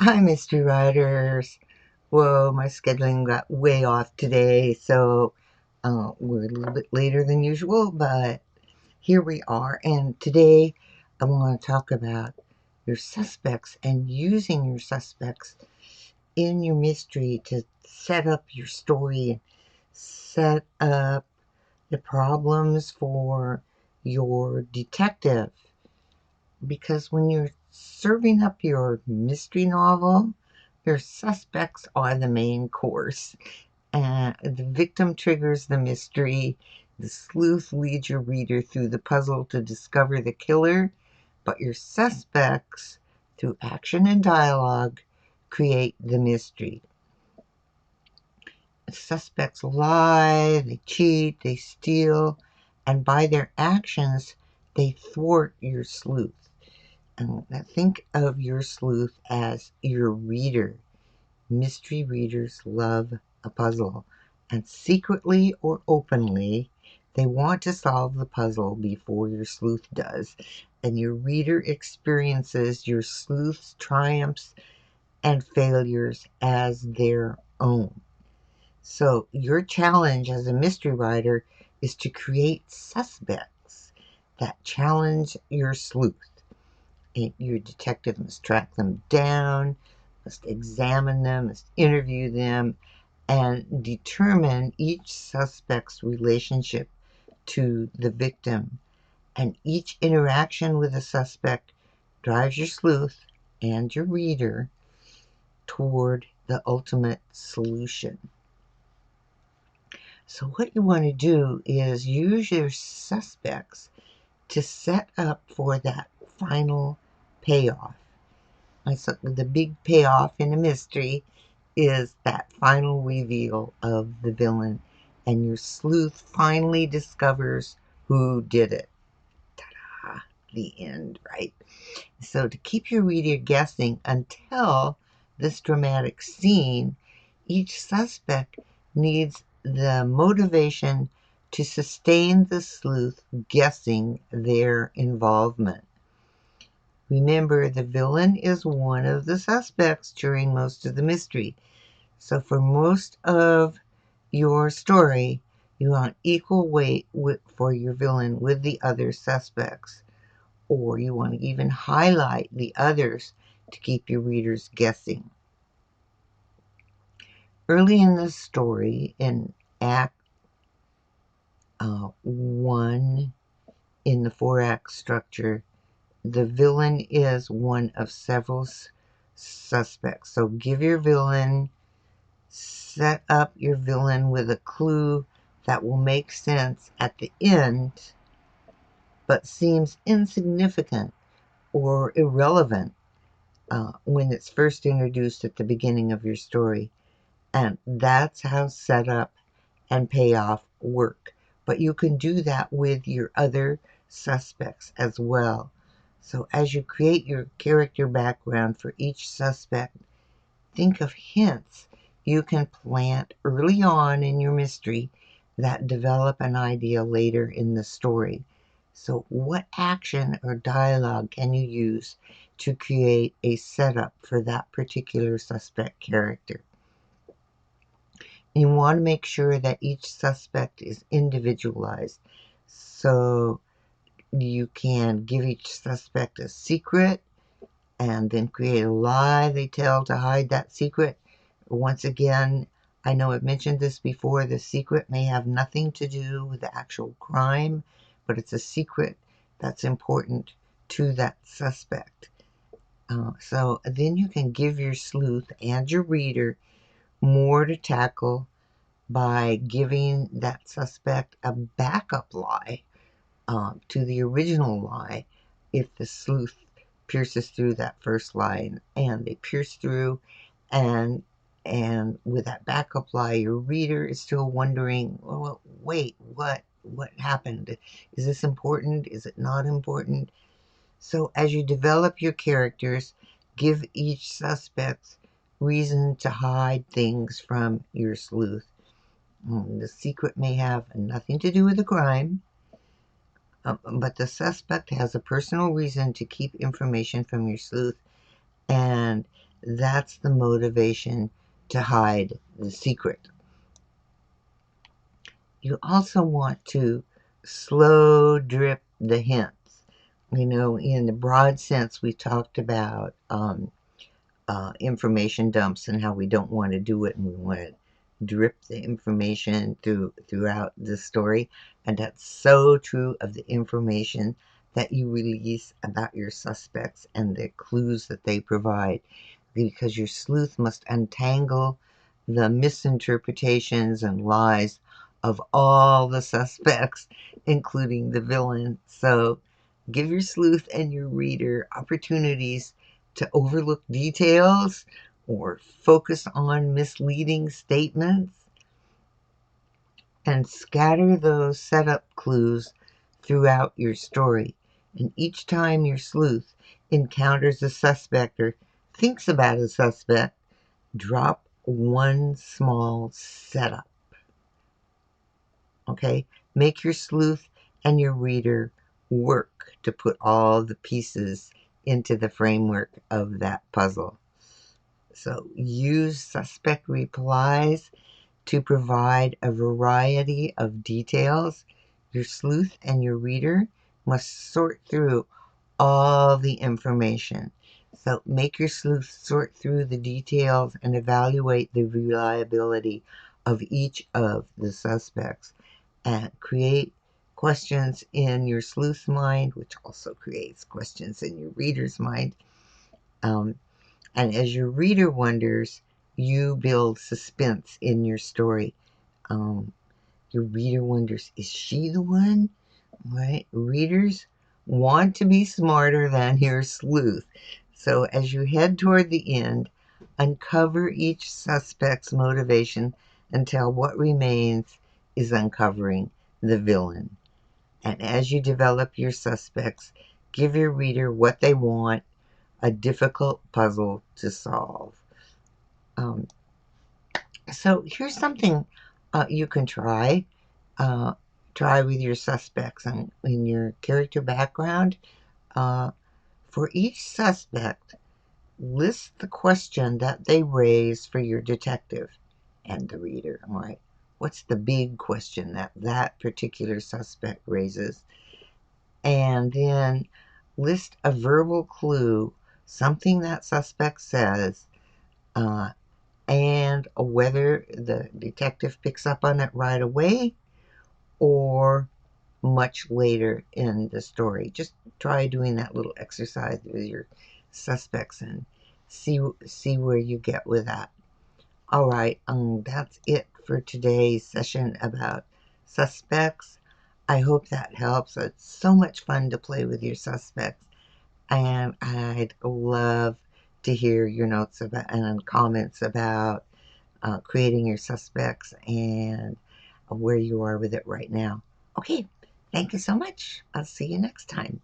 Hi, mystery writers. Whoa, my scheduling got way off today, so we're a little bit later than usual, but here we are. And today I want to talk about your suspects and using your suspects in your mystery to set up your story, set up the problems for your detective. Because when you're serving up your mystery novel, your suspects are the main course. The victim triggers the mystery. The sleuth leads your reader through the puzzle to discover the killer. But your suspects, through action and dialogue, create the mystery. Suspects lie, they cheat, they steal, and by their actions, they thwart your sleuth. And think of your sleuth as your reader. Mystery readers love a puzzle, and secretly or openly, they want to solve the puzzle before your sleuth does. And your reader experiences your sleuth's triumphs and failures as their own. So, your challenge as a mystery writer is to create suspects that challenge your sleuth. Your detective must track them down, must examine them, must interview them, and determine each suspect's relationship to the victim. And each interaction with a suspect drives your sleuth and your reader toward the ultimate solution. So, what you want to do is use your suspects to set up for that final payoff. So the big payoff in a mystery is that final reveal of the villain, and your sleuth finally discovers who did it. Ta-da! The end, right? So to keep your reader guessing until this dramatic scene, each suspect needs the motivation to sustain the sleuth guessing their involvement. Remember, the villain is one of the suspects during most of the mystery. So for most of your story, you want equal weight for your villain with the other suspects. Or you want to even highlight the others to keep your readers guessing. Early in the story, in Act 1, in the 4-act structure, the villain is one of several suspects. So set up your villain with a clue that will make sense at the end, but seems insignificant or irrelevant when it's first introduced at the beginning of your story. And that's how setup and payoff work. But you can do that with your other suspects as well. So as you create your character background for each suspect, think of hints you can plant early on in your mystery that develop an idea later in the story. So what action or dialogue can you use to create a setup for that particular suspect character? You want to make sure that each suspect is individualized. So you can give each suspect a secret and then create a lie they tell to hide that secret. Once again, I know I've mentioned this before, the secret may have nothing to do with the actual crime, but it's a secret that's important to that suspect. So then you can give your sleuth and your reader more to tackle by giving that suspect a backup lie to the original lie if the sleuth pierces through that first lie, and they pierce through, and with that backup lie, your reader is still wondering, well, wait, what happened? Is this important? Is it not important? So as you develop your characters, give each suspect reason to hide things from your sleuth. The secret may have nothing to do with the crime, but the suspect has a personal reason to keep information from your sleuth, and That's the motivation to hide the secret. You also want to slow drip the hints. In the broad sense, we talked about information dumps and how we don't want to do it, and we want to drip the information throughout the story. And that's so true of the information that you release about your suspects and the clues that they provide, because your sleuth must untangle the misinterpretations and lies of all the suspects, including the villain. So give your sleuth and your reader opportunities to overlook details or focus on misleading statements, and scatter those setup clues throughout your story. And each time your sleuth encounters a suspect or thinks about a suspect, drop one small setup. Okay? Make your sleuth and your reader work to put all the pieces into the framework of that puzzle. So use suspect replies to provide a variety of details. Your sleuth and your reader must sort through all the information. So make your sleuth sort through the details and evaluate the reliability of each of the suspects, and create questions in your sleuth's mind, which also creates questions in your reader's mind. Um, and as your reader wonders, you build suspense in your story. Um, your reader wonders, is she the one? Right? Readers want to be smarter than your sleuth. So as you head toward the end, uncover each suspect's motivation until what remains is uncovering the villain. And as you develop your suspects, give your reader what they want, a difficult puzzle to solve. Um, so here's something you can try. Uh, Try with your suspects and in your character background. Uh, for each suspect, list the question that they raise for your detective and the reader. All right. What's the big question that that particular suspect raises? And then list a verbal clue, something that suspect says, uh, and whether the detective picks up on it right away or much later in the story. Just try doing that little exercise with your suspects and see where you get with that. All right, that's it for today's session about suspects. I hope that helps. It's so much fun to play with your suspects, and I'd love to hear your notes about and comments about creating your suspects and where you are with it right now. Okay, thank you so much. I'll see you next time.